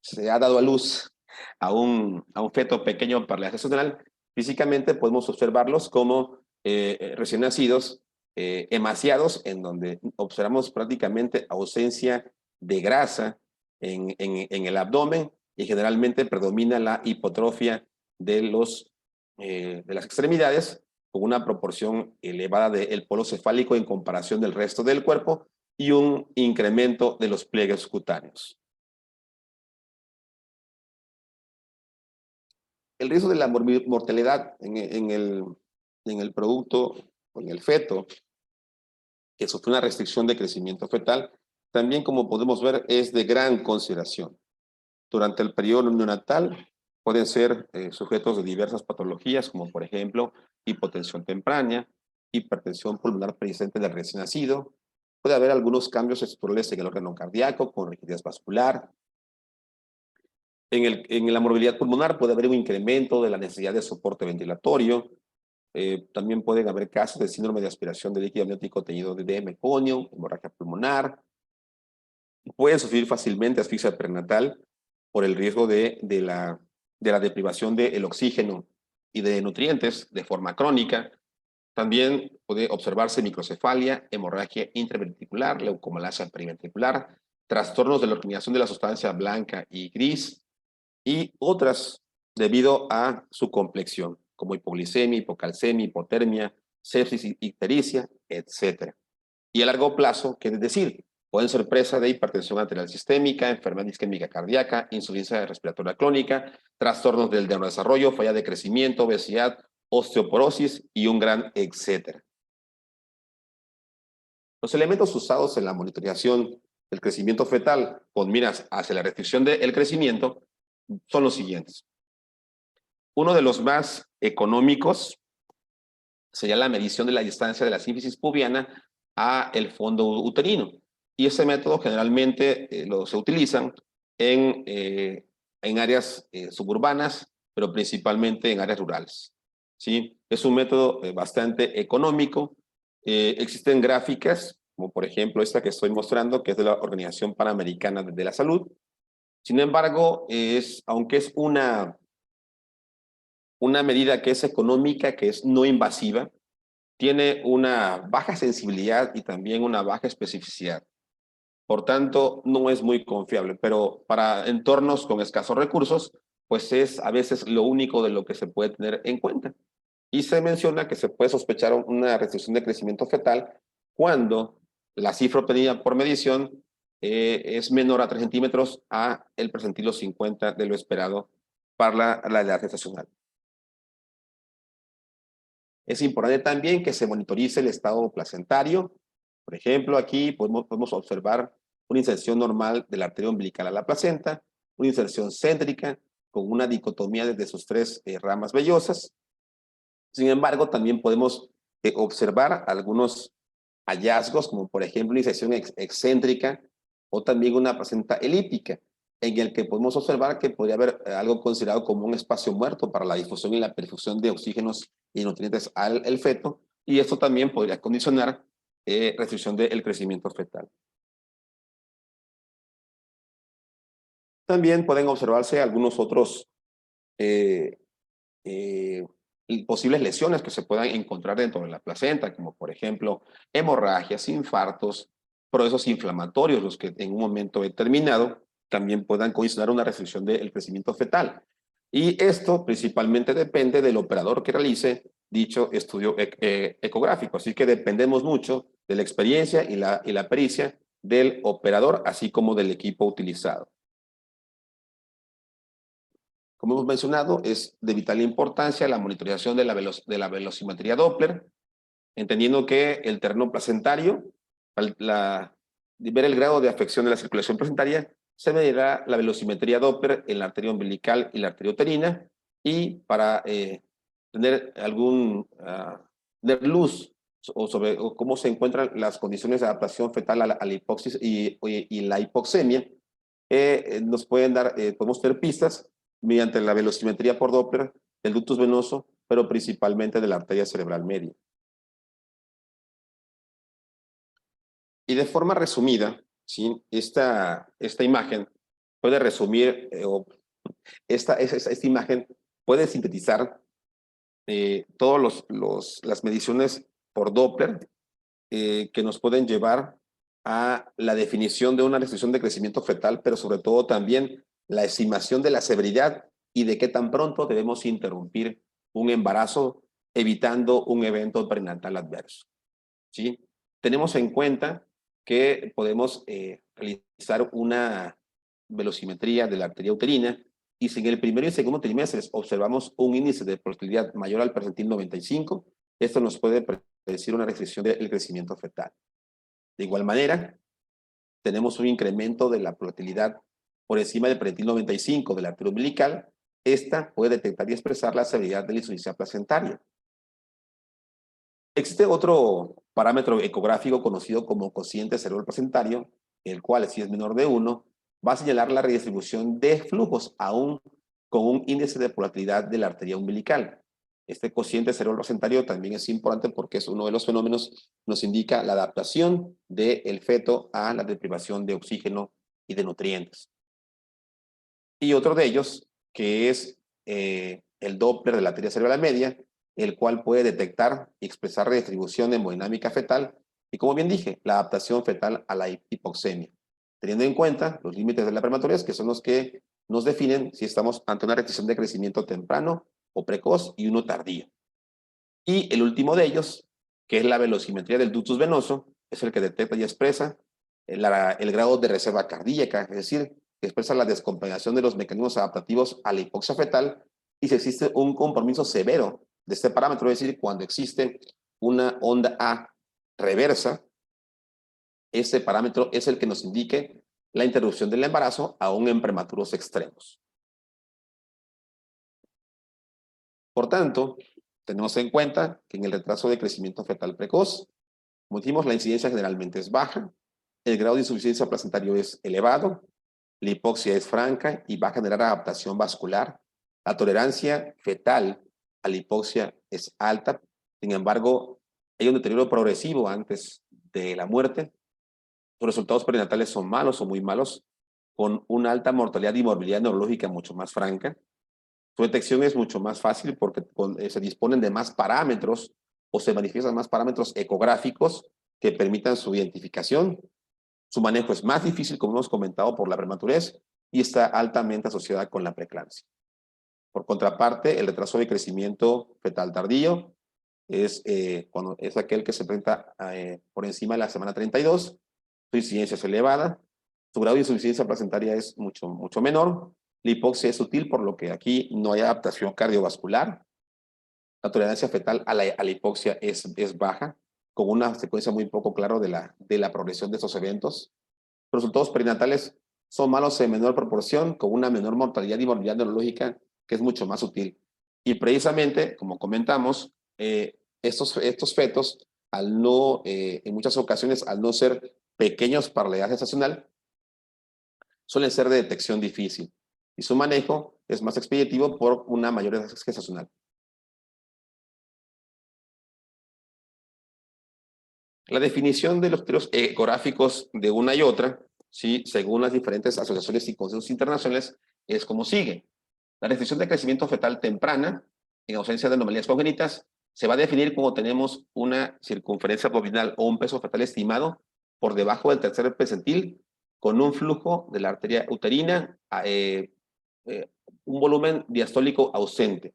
se ha dado a luz a un feto pequeño para la edad gestacional, físicamente podemos observarlos como recién nacidos, emaciados, en donde observamos prácticamente ausencia de grasa en el abdomen y generalmente predomina la hipotrofia de las extremidades con una proporción elevada del polo cefálico en comparación del resto del cuerpo y un incremento de los pliegues cutáneos. El riesgo de la mortalidad en el producto o en el feto que sufre una restricción de crecimiento fetal, también como podemos ver es de gran consideración. Durante el periodo neonatal pueden ser sujetos de diversas patologías como por ejemplo hipotensión temprana, hipertensión pulmonar persistente del recién nacido, puede haber algunos cambios estructurales en el órgano cardíaco con rigidez vascular. En la morbilidad pulmonar puede haber un incremento de la necesidad de soporte ventilatorio. También pueden haber casos de síndrome de aspiración de líquido amniótico teñido de meconio, hemorragia pulmonar. Pueden sufrir fácilmente asfixia perinatal por el riesgo de la deprivación del oxígeno y de nutrientes de forma crónica. También puede observarse microcefalia, hemorragia intraventricular, leucomalacia periventricular, trastornos de la organización de la sustancia blanca y gris, y otras debido a su complexión, como hipoglicemia, hipocalcemia, hipotermia, sepsis, ictericia, etc. Y a largo plazo, ¿qué es decir? Pueden ser presa de hipertensión arterial sistémica, enfermedad isquémica cardíaca, insuficiencia respiratoria crónica, trastornos del neurodesarrollo, falla de crecimiento, obesidad, osteoporosis y un gran etcétera. Los elementos usados en la monitorización del crecimiento fetal con miras hacia la restricción del crecimiento son los siguientes. Uno de los más económicos sería la medición de la distancia de la sínfisis pubiana a el fondo uterino. Y ese método generalmente se utilizan en áreas suburbanas, pero principalmente en áreas rurales. ¿Sí? Es un método bastante económico. Existen gráficas, como por ejemplo esta que estoy mostrando, que es de la Organización Panamericana de la Salud. Sin embargo, aunque es una medida que es económica, que es no invasiva, tiene una baja sensibilidad y también una baja especificidad. Por tanto, no es muy confiable, pero para entornos con escasos recursos, pues es a veces lo único de lo que se puede tener en cuenta. Y se menciona que se puede sospechar una restricción de crecimiento fetal cuando la cifra obtenida por medición es menor a 3 centímetros a el percentilo 50 de lo esperado para la edad gestacional. Es importante también que se monitorice el estado placentario. Por ejemplo, aquí podemos observar una inserción normal de la arteria umbilical a la placenta, una inserción céntrica con una dicotomía desde sus 3 ramas vellosas. Sin embargo, también podemos observar algunos hallazgos, como por ejemplo una inserción excéntrica o también una placenta elíptica, en el que podemos observar que podría haber algo considerado como un espacio muerto para la difusión y la perfusión de oxígenos y nutrientes al feto, y esto también podría condicionar restricción del crecimiento fetal. También pueden observarse algunos otros posibles lesiones que se puedan encontrar dentro de la placenta, como por ejemplo hemorragias, infartos, procesos inflamatorios, los que en un momento determinado también puedan condicionar una restricción del crecimiento fetal. Y esto principalmente depende del operador que realice dicho estudio ecográfico, así que dependemos mucho de la experiencia y la pericia del operador, así como del equipo utilizado. Como hemos mencionado, es de vital importancia la monitorización de la velocimetría Doppler, entendiendo que el terreno placentario, ver el grado de afección de la circulación placentaria, se medirá la velocimetría Doppler en la arteria umbilical y la arteria uterina, y para tener tener luz sobre cómo se encuentran las condiciones de adaptación fetal a la hipoxis y la hipoxemia, nos pueden dar, podemos tener pistas mediante la velocimetría por Doppler del ductus venoso, pero principalmente de la arteria cerebral media. Y de forma resumida, ¿sí? esta imagen puede resumir, esta imagen puede sintetizar todas las mediciones por Doppler que nos pueden llevar a la definición de una restricción de crecimiento fetal, pero sobre todo también la estimación de la severidad y de qué tan pronto debemos interrumpir un embarazo, evitando un evento perinatal adverso. ¿Sí? Tenemos en cuenta que podemos realizar una velocimetría de la arteria uterina, y si en el primero y segundo trimestres observamos un índice de fertilidad mayor al percentil 95, esto nos puede predecir una restricción del crecimiento fetal. De igual manera, tenemos un incremento de la fertilidad por encima del percentil 95 de la arteria umbilical. Esta puede detectar y expresar la severidad de la insuficiencia placentaria. Existe otro parámetro ecográfico conocido como cociente cerebral placentario, el cual, si es menor de 1, va a señalar la redistribución de flujos aún con un índice de volatilidad de la arteria umbilical. Este cociente cerebral placentario también es importante porque es uno de los fenómenos que nos indica la adaptación del feto a la deprivación de oxígeno y de nutrientes. Y otro de ellos, que es el Doppler de la arteria cerebral media, el cual puede detectar y expresar redistribución de hemodinámica fetal y, como bien dije, la adaptación fetal a la hipoxemia, teniendo en cuenta los límites de la prematurez, que son los que nos definen si estamos ante una restricción de crecimiento temprano o precoz y uno tardío. Y el último de ellos, que es la velocimetría del ductus venoso, es el que detecta y expresa el grado de reserva cardíaca, es decir, que expresa la descompensación de los mecanismos adaptativos a la hipoxia fetal, y si existe un compromiso severo de este parámetro, es decir, cuando existe una onda A reversa, este parámetro es el que nos indique la interrupción del embarazo aún en prematuros extremos. Por tanto, tenemos en cuenta que en el retraso de crecimiento fetal precoz, como dijimos, la incidencia generalmente es baja, el grado de insuficiencia placentario es elevado, la hipoxia es franca y va a generar adaptación vascular. La tolerancia fetal a la hipoxia es alta, sin embargo, hay un deterioro progresivo antes de la muerte. Los resultados perinatales son malos o muy malos, con una alta mortalidad y morbilidad neurológica mucho más franca. Su detección es mucho más fácil porque se disponen de más parámetros o se manifiestan más parámetros ecográficos que permitan su identificación. Su manejo es más difícil, como hemos comentado, por la prematurez y está altamente asociada con la preeclampsia. Por contraparte, el retraso de crecimiento fetal tardío es aquel que se presenta por encima de la semana 32, su incidencia es elevada, su grado de insuficiencia placentaria es mucho menor, la hipoxia es sutil, por lo que aquí no hay adaptación cardiovascular, la tolerancia fetal a la hipoxia es baja, con una secuencia muy poco clara de la progresión de estos eventos. Los resultados perinatales son malos en menor proporción, con una menor mortalidad y morbilidad neurológica que es mucho más sutil. Y precisamente, como comentamos, estos fetos, en muchas ocasiones, al no ser pequeños para la edad gestacional, suelen ser de detección difícil. Y su manejo es más expeditivo por una mayor edad gestacional. La definición de los criterios ecográficos de una y otra, ¿sí? Según las diferentes asociaciones y consensos internacionales, es como sigue. La restricción de crecimiento fetal temprana, en ausencia de anomalías congénitas, se va a definir como tenemos una circunferencia abdominal o un peso fetal estimado por debajo del tercer percentil, con un flujo de la arteria uterina, un volumen diastólico ausente.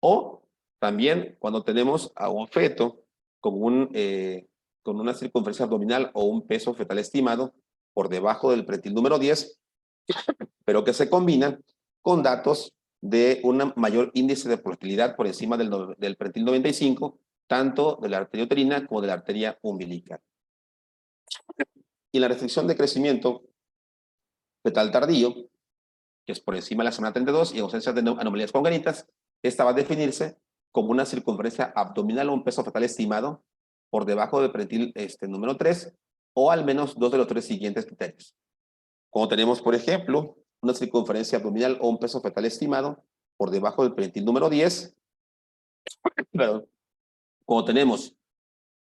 O también cuando tenemos a un feto con una circunferencia abdominal o un peso fetal estimado por debajo del pretil número 10, pero que se combina con datos de un mayor índice de volatilidad por encima del pretil 95, tanto de la arteria uterina como de la arteria umbilical. Y la restricción de crecimiento fetal tardío, que es por encima de la semana 32 y ausencia de anomalías congénitas, esta va a definirse como una circunferencia abdominal o un peso fetal estimado por debajo del pretil número 3, o al menos dos de los tres siguientes criterios. Como tenemos, por ejemplo, una circunferencia abdominal o un peso fetal estimado por debajo del pretil número 10, pero como tenemos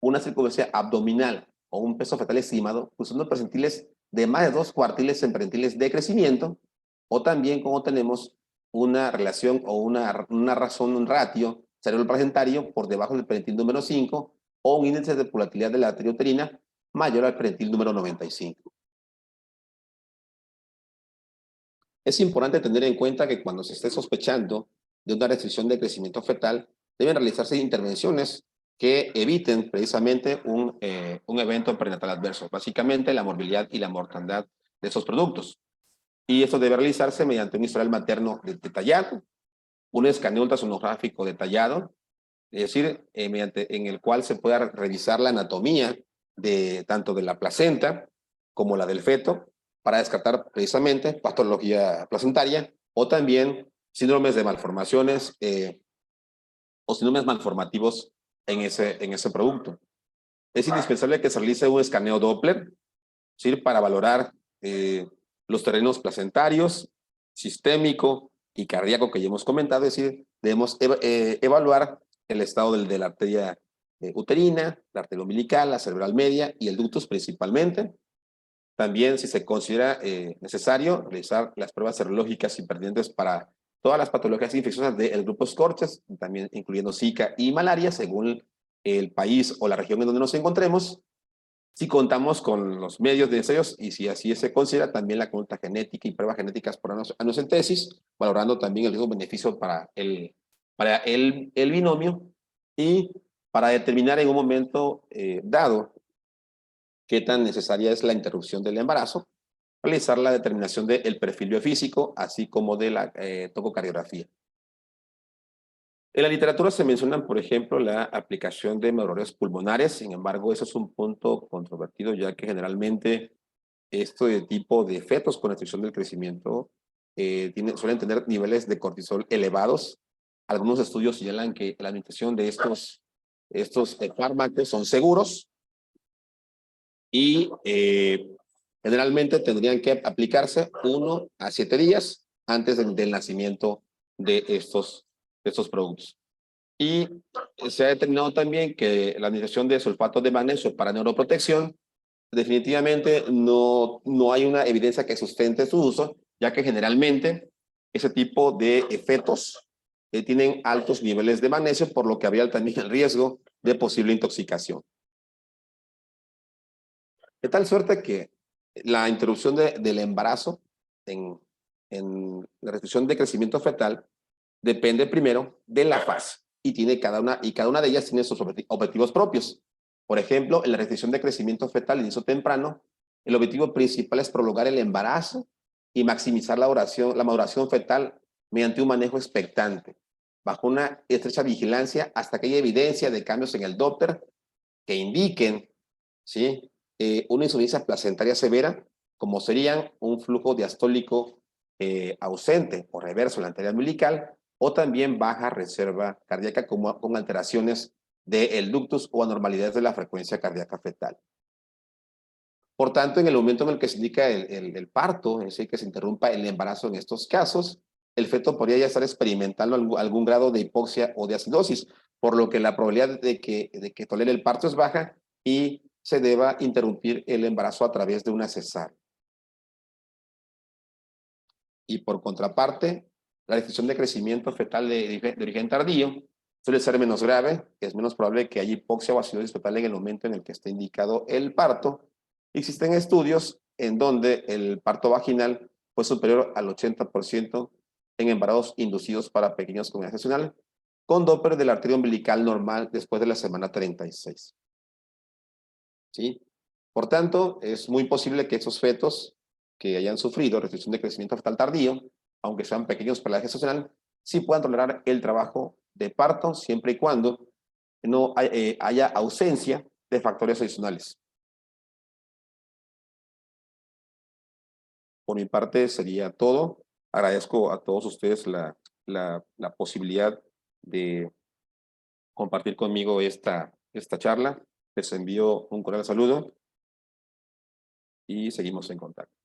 una circunferencia abdominal o un peso fetal estimado, usando percentiles de más de 2 cuartiles en percentiles de crecimiento, o también como tenemos una relación o una razón, un ratio cerebral-placentario por debajo del percentil número 5, o un índice de volatilidad de la arteria uterina mayor al percentil número 95. Es importante tener en cuenta que cuando se esté sospechando de una restricción de crecimiento fetal, deben realizarse intervenciones que eviten precisamente un evento perinatal adverso, básicamente la morbilidad y la mortandad de esos productos. Y esto debe realizarse mediante un historial materno detallado, un escaneo ultrasonográfico detallado, es decir, en el cual se pueda revisar la anatomía de tanto de la placenta como la del feto, para descartar precisamente patología placentaria o también síndromes de malformaciones o síndromes malformativos en ese producto. Es indispensable que se realice un escaneo Doppler, ¿sí?, para valorar los terrenos placentarios, sistémico y cardíaco que ya hemos comentado. Es decir, debemos evaluar el estado de la arteria uterina, la arteria umbilical, la cerebral media y el ductus principalmente. También, si se considera necesario, realizar las pruebas serológicas y pertinentes para todas las patologías infecciosas del grupo Scorches, también incluyendo Zika y malaria, según el país o la región en donde nos encontremos. Si contamos con los medios necesarios y si así se considera, también la conducta genética y pruebas genéticas por amniocentesis, valorando también el riesgo-beneficio para el binomio, y para determinar en un momento dado qué tan necesaria es la interrupción del embarazo, realizar la determinación del perfil biofísico, así como de la tococardiografía. En la literatura se mencionan, por ejemplo, la aplicación de medidores pulmonares. Sin embargo, eso es un punto controvertido, ya que generalmente este tipo de fetos con restricción del crecimiento suelen tener niveles de cortisol elevados. Algunos estudios señalan que la administración de estos fármacos son seguros y generalmente tendrían que aplicarse 1 a 7 días antes del nacimiento de estos productos. Y se ha determinado también que la administración de sulfato de magnesio para neuroprotección, definitivamente no hay una evidencia que sustente su uso, ya que generalmente ese tipo de fetos tienen altos niveles de magnesio, por lo que habría también el riesgo de posible intoxicación. De tal suerte que la interrupción del embarazo en la restricción de crecimiento fetal depende primero de la fase y cada una de ellas tiene sus objetivos propios. Por ejemplo, en la restricción de crecimiento fetal y inicio temprano, el objetivo principal es prolongar el embarazo y maximizar la maduración fetal mediante un manejo expectante, bajo una estrecha vigilancia hasta que haya evidencia de cambios en el Doppler que indiquen, ¿sí?, una insuficiencia placentaria severa, como serían un flujo diastólico ausente o reverso en la arteria umbilical, o también baja reserva cardíaca con alteraciones del ductus o anormalidades de la frecuencia cardíaca fetal. Por tanto, en el momento en el que se indica el parto, es decir, que se interrumpa el embarazo en estos casos, el feto podría ya estar experimentando algún grado de hipoxia o de acidosis, por lo que la probabilidad de que tolere el parto es baja y se deba interrumpir el embarazo a través de una cesárea. Y por contraparte, la restricción de crecimiento fetal de origen tardío suele ser menos grave, que es menos probable que haya hipoxia o acidosis fetal en el momento en el que esté indicado el parto. Existen estudios en donde el parto vaginal fue superior al 80% en embarazos inducidos para pequeños con gestacional, con Doppler de la arteria umbilical normal después de la semana 36. ¿Sí? Por tanto, es muy posible que esos fetos que hayan sufrido restricción de crecimiento fetal tardío, aunque sean pequeños para la gestacional, sí puedan tolerar el trabajo de parto siempre y cuando no haya ausencia de factores adicionales. Por mi parte sería todo. Agradezco a todos ustedes la posibilidad de compartir conmigo esta charla. Les envío un cordial saludo y seguimos en contacto.